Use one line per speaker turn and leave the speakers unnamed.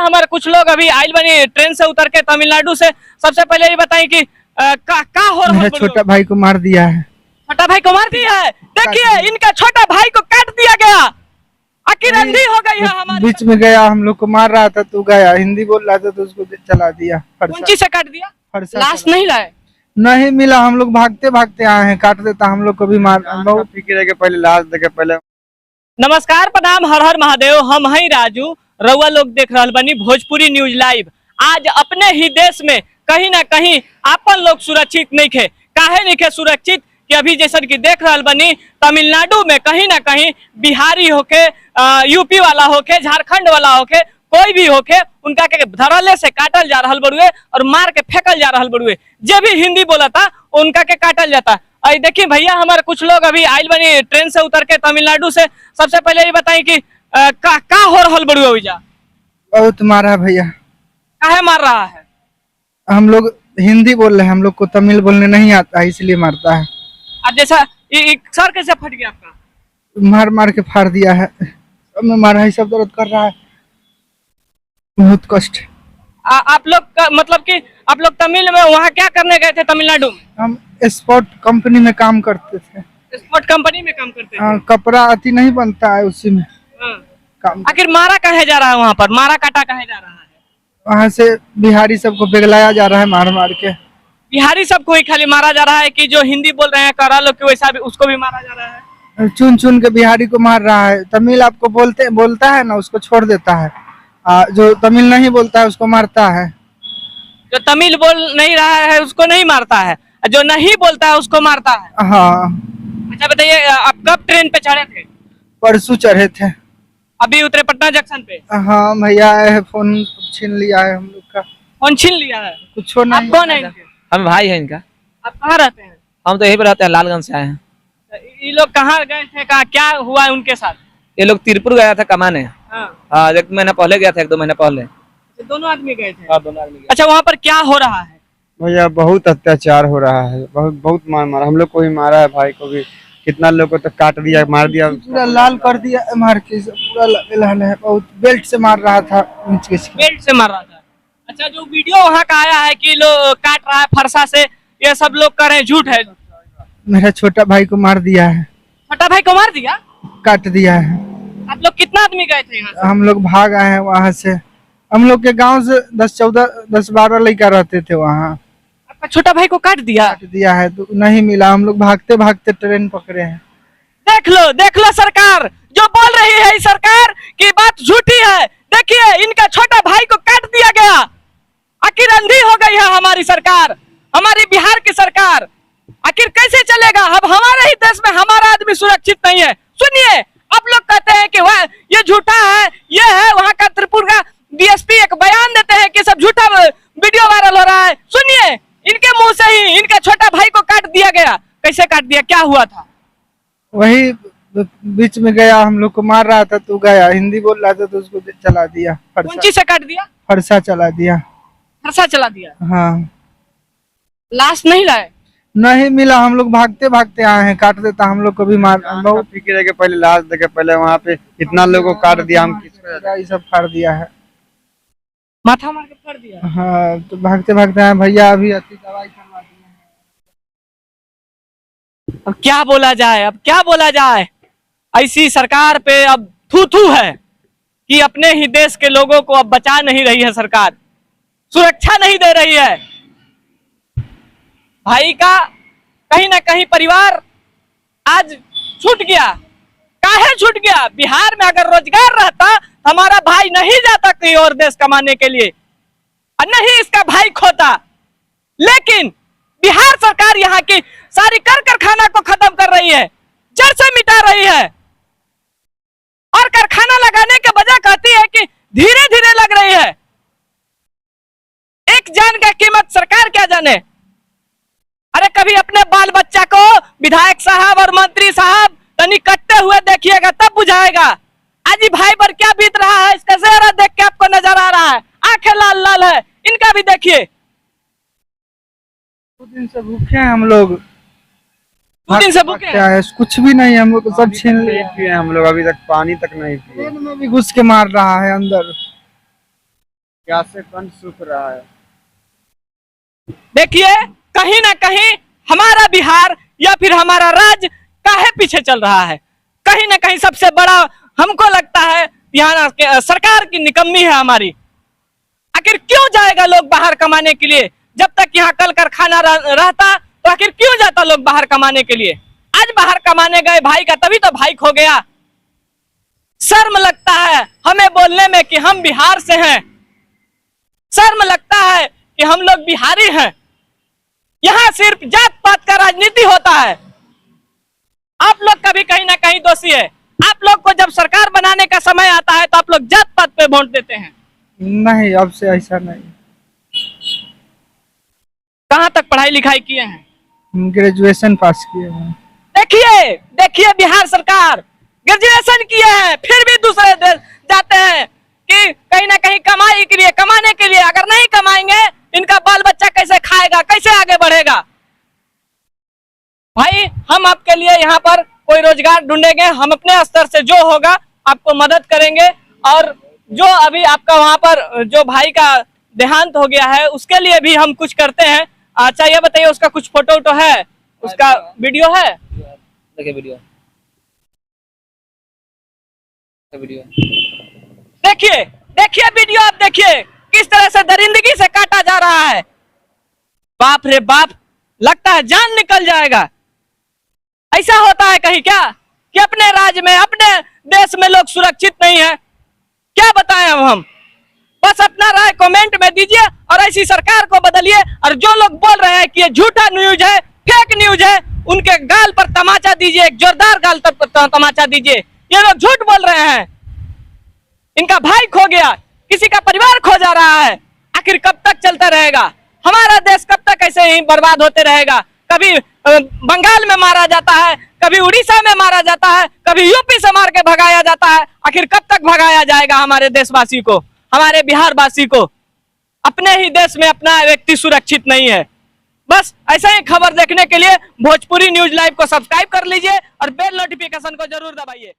हमारे कुछ लोग अभी आइल बनी ट्रेन से उतर के तमिलनाडु से। सबसे पहले ये बताएं कि का हो रहा है?
छोटा भाई को मार दिया है।
छोटा भाई को मार दिया है। देखिए इनका छोटा भाई को काट दिया गया। आखिर अंधी हो गई है हमारी।
बीच में गया, हम लोग को मार रहा था तो गया, हिंदी बोल रहा था तो उसको चला दिया।
कौन चीज से काट दिया? लाश नहीं लाए?
नहीं मिला, हम लोग भागते भागते आए हैं। काट देता हम लोग को भी मार, बहुत फिक्र है कि पहले लाश देखे पहले।
नमस्कार, प्रणाम, हर हर महादेव। हम हैं राजू, रउआ लोग देख रहा बनी भोजपुरी न्यूज लाइव। आज अपने ही देश में कहीं ना कहीं आपन लोग सुरक्षित नहीं थे। काहे नहीं थे सुरक्षित कि अभी जैसा कि देख रहा बनी तमिलनाडु में कहीं ना कहीं बिहारी होके, यूपी वाला होके, झारखंड वाला होके, कोई भी होके उनका के धरले से काटल जा रहा बड़ुए और मार के फेंकल जा रहा बड़ुए। जो भी हिंदी बोला था उनका के काटल जाता। देखिए भैया, हमारे कुछ लोग अभी आइल बनी ट्रेन से उतर के तमिलनाडु से। सबसे पहले ये बताएं कि का हो रहा बड़ुए भैया?
बहुत मारा भैया।
काहे मार रहा है?
हम लोग हिंदी बोल रहे हैं, हम लोग को तमिल बोलने नहीं आता है, इसलिए मारता है।
अब जैसा सर कैसे फट गया आपका?
मार मार के फाड़ दिया है। मारा है, सब दर्द कर रहा है, बहुत कष्ट।
आप लोग मतलब कि आप लोग तमिल में वहाँ क्या करने गए थे तमिलनाडु में?
हम स्पोर्ट कंपनी में काम करते थे।
स्पोर्ट कंपनी में काम करते थे?
कपड़ा अति नहीं बनता है, उसी में काम।
आखिर मारा कहे जा रहा है? वहाँ पर मारा काटा कहे जा रहा है?
वहाँ से बिहारी सबको बेगलाया जा रहा है, मार मार के।
बिहारी सबको ही खाली मारा जा रहा है कि जो हिंदी बोल रहे हैं करा लो कि वैसा भी उसको भी मारा जा रहा है?
चुन चुन के बिहारी को मार रहा है। तमिल आपको बोलता है ना, उसको छोड़ देता है। जो तमिल नहीं बोलता है उसको मारता है।
जो तमिल बोल नहीं रहा है उसको नहीं मारता है, जो नहीं बोलता है उसको मारता है।
हाँ।
अच्छा बताइए, आप कब ट्रेन पे चढ़े थे?
परसों चढ़े थे।
अभी उतरे पटना जंक्शन पे?
हाँ भैया आए है, फोन छीन लिया है हम लोग का।
फोन छीन लिया है?
कुछ नहीं।
आप कौन है इनके?
हम भाई है इनका।
आप कहाँ रहते हैं?
हम तो यहीं पे रहते हैं, लालगंज से आए हैं।
ये लोग कहाँ गए थे, कहाँ क्या हुआ उनके साथ?
ये लोग तिरपुर गया था कमाने। हाँ, 1 महीना पहले गया था, 1-2 महीना पहले।
दोनों आदमी गए थे?
हाँ, दोनों आदमी गए।
अच्छा, वहाँ पर क्या हो रहा है?
भैया बहुत अत्याचार हो रहा है, बहुत मार मारा। हम लोग को भी मारा है, भाई को भी। कितना लोग को तो काट दिया, मार दिया, पूरा लाल कर दिया मार के। पूरा लाल है, बहुत बेल्ट से मार रहा था।
बेल्ट से मार रहा था? अच्छा, जो वीडियो वहाँ का आया है कि लोग काट रहा है फरसा से, ये सब लोग कह रहे हैं झूठ है?
मेरा छोटा भाई को मार दिया है।
छोटा भाई को मार दिया?
काट दिया है।
आप लोग कितना आदमी गए थे यहाँ से?
हम लोग भाग आए हैं वहाँ से। हम लोग के गांव से 10-12 लड़का रहते थे वहाँ।
आपका छोटा भाई को काट दिया?
काट दिया है तो नहीं मिला। हम लोग भागते भागते ट्रेन पकड़े हैं। देख
लो सरकार जो बोल रही है, सरकार की बात झूठी है। देखिए इनका छोटा भाई को काट दिया गया। आखिर अंधी हो गई है हमारी सरकार, हमारी बिहार की सरकार। आखिर कैसे चलेगा? अब हमारे ही देश में हमारा आदमी सुरक्षित नहीं है। सुनिए, आप लोग कहते हैं कि वह ये झूठा है, ये है। वहाँ का त्रिपुरा का डीएसपी एक बयान देते हैं कि सब झूठा वीडियो वायरल हो रहा है। सुनिए, इनके मुंह से ही इनका छोटा भाई को काट दिया गया। कैसे काट दिया, क्या हुआ था?
वही बीच में गया, हम लोग को मार रहा था तो गया, हिंदी बोल रहा था तो उसको चला दिया।
कौन चीज से काट दिया?
फरसा चला दिया।
फरसा चला दिया?
हाँ।
लाश नहीं लाए?
नहीं मिला, हम लोग भागते भागते आए हैं। काट देता हम लोग को भी मार, बहुत फिक्र है कि पहले लाश देखे पहले। वहाँ पे इतना लोगों को काट दिया, हम किसको सब फाड़ दिया है,
माथा मार के फाड़ दिया।
हाँ, तो भागते भागते आए भैया। अभी अति दवाई करवा दिया है।
अब क्या बोला जाए, अब क्या बोला जाए? ऐसी सरकार पे अब थू थू है कि अपने ही देश के लोगों को अब बचा नहीं रही है सरकार, सुरक्षा नहीं दे रही है। भाई का कहीं ना कहीं परिवार आज छूट गया। काहे छूट गया? बिहार में अगर रोजगार रहता हमारा भाई नहीं जाता कहीं और देश कमाने के लिए, और नहीं इसका भाई खोता। लेकिन बिहार सरकार यहाँ की सारी कर कारखाना को खत्म कर रही है, जड़ से मिटा रही है। और कारखाना लगाने के बजाय कहती है कि धीरे धीरे लग रही है। एक जान का कीमत सरकार क्या जाने। अरे कभी अपने बाल बच्चा को विधायक साहब और मंत्री साहब तनी कटते हुए देखिएगा, तब बुझाएगा आज ही भाई पर क्या बीत रहा है। इसका चेहरा देख के आपको नजर आ रहा है, आंखें लाल लाल है। इनका भी देखिए।
2 दिन से भूखे हैं हम लोग।
2 दिन से भूखे हैं?
कुछ भी नहीं, हम लोग सब छीन लिए। हम लोग अभी तक पानी तक नहीं पिए। ट्रेन में भी घुस के मार रहा है अंदर। प्यास से कंठ सूख रहा है।
देखिए कहीं ना कहीं हमारा बिहार या फिर हमारा राज्य काहे पीछे चल रहा है। कहीं ना कहीं सबसे बड़ा हमको लगता है यहाँ सरकार की निकम्मी है हमारी। आखिर क्यों जाएगा लोग बाहर कमाने के लिए? जब तक यहाँ कल कारखाना रहता तो आखिर क्यों जाता लोग बाहर कमाने के लिए? आज बाहर कमाने गए भाई का, तभी तो भाई खो गया। शर्म लगता है हमें बोलने में कि हम बिहार से हैं। शर्म लगता है कि हम लोग बिहारी हैं। यहाँ सिर्फ जात पात का राजनीति होता है। आप लोग कभी कहीं ना कहीं दोषी है। आप लोग को जब सरकार बनाने का समय आता है तो आप लोग जात पात पे वोट देते हैं।
नहीं, अब से ऐसा नहीं।
कहाँ तक पढ़ाई लिखाई किए हैं?
ग्रेजुएशन पास किए हैं।
देखिए देखिए बिहार सरकार ग्रेजुएशन किए हैं, फिर भी दूसरे देश जाते हैं कि कहीं ना कहीं कमाई के लिए, कमाने के लिए। अगर नहीं कमाएंगे इनका बाल बच्चा कैसे खाएगा, कैसे आगे बढ़ेगा? भाई हम आपके लिए यहाँ पर कोई रोजगार ढूंढेंगे। हम अपने स्तर से जो होगा आपको मदद करेंगे। और जो अभी आपका वहाँ पर जो भाई का देहांत हो गया है उसके लिए भी हम कुछ करते हैं। अच्छा ये बताइए, उसका कुछ फोटो वोटो है? उसका वीडियो है?
देखिए वीडियो, वीडियो
देखिए देखिए वीडियो, आप देखिए किस तरह से दरिंदगी से काटा जा रहा है। बाप रे बाप, लगता है जान निकल जाएगा। ऐसा होता है कहीं क्या कि अपने राज्य में, अपने देश में लोग सुरक्षित नहीं है? क्या बताएं अब हम? बस अपना राय कमेंट में दीजिए और ऐसी सरकार को बदलिए। और जो लोग बोल रहे हैं कि ये झूठा न्यूज है, फेक न्यूज है, उनके गाल पर तमाचा दीजिए, एक जोरदार गाल पर तमाचा दीजिए। ये लोग झूठ बोल रहे हैं। इनका भाई खो गया, किसी का परिवार खो जा रहा है। आखिर कब तक चलता रहेगा? हमारा देश कब तक ऐसे ही बर्बाद होते रहेगा? कभी बंगाल में मारा जाता है, कभी उड़ीसा में मारा जाता है, कभी यूपी से मार के भगाया जाता है। आखिर कब तक भगाया जाएगा हमारे देशवासी को, हमारे बिहार वासी को? अपने ही देश में अपना व्यक्ति सुरक्षित नहीं है। बस ऐसा ही खबर देखने के लिए भोजपुरी न्यूज लाइव को सब्सक्राइब कर लीजिए और बेल नोटिफिकेशन को जरूर दबाइए।